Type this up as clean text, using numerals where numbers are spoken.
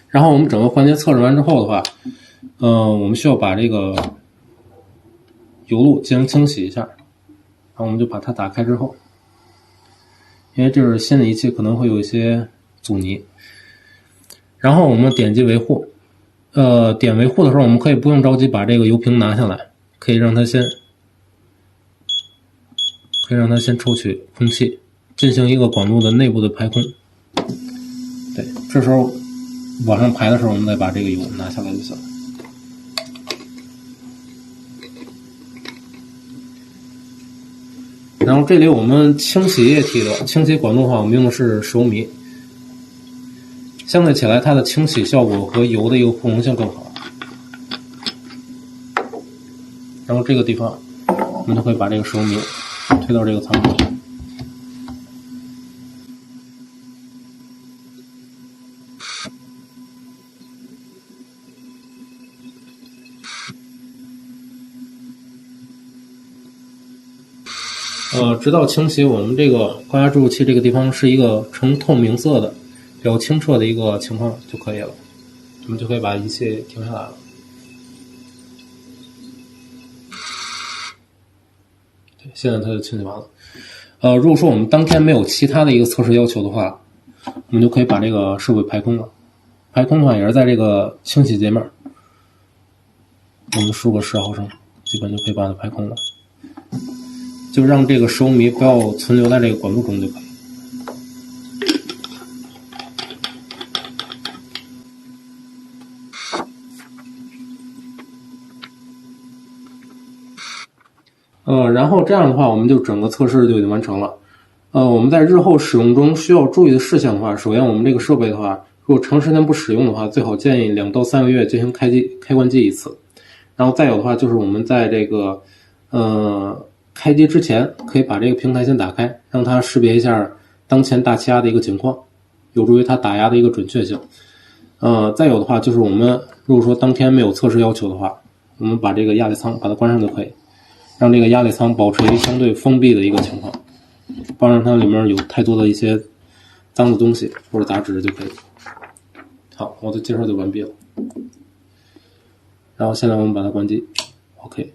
然后我们整个环节测试完之后的话，我们需要把这个油路进行清洗一下，然后我们就把它打开之后，因为这是新的仪器，可能会有一些阻尼。然后我们点击维护，点维护的时候，我们可以不用着急把这个油瓶拿下来，可以让它先抽取空气，进行一个管路的内部的排空。对，这时候往上排的时候，我们再把这个油拿下来就行了。然后这里我们清洗液体的清洗管路的话，我们用的是10欧米，相对起来它的清洗效果和油的一个互溶性更好。然后这个地方我们就可以把这个10欧米推到这个仓库里。直到清洗我们这个高压注入器这个地方是一个呈透明色的比较清澈的一个情况就可以了，我们就可以把仪器停下来了。对，现在它就清洗完了。如果说我们当天没有其他的一个测试要求的话，我们就可以把这个设备排空了。排空的话也是在这个清洗界面，我们输个10毫升，基本就可以把它排空了。就让这个10欧米不要存留在这个管路中就可以。然后这样的话，我们就整个测试就已经完成了。我们在日后使用中需要注意的事项的话，首先我们这个设备的话，如果长时间不使用的话，最好建议2到3个月进行开关机一次。然后再有的话，就是我们在这个开机之前，可以把这个平台先打开，让它识别一下当前大气压的一个情况，有助于它打压的一个准确性。再有的话，就是我们如果说当天没有测试要求的话，我们把这个压力舱把它关上就可以，让这个压力舱保持一个相对封闭的一个情况，不让它里面有太多的一些脏的东西或者杂质就可以。好，我的介绍就完毕了。然后现在我们把它关机 ，OK。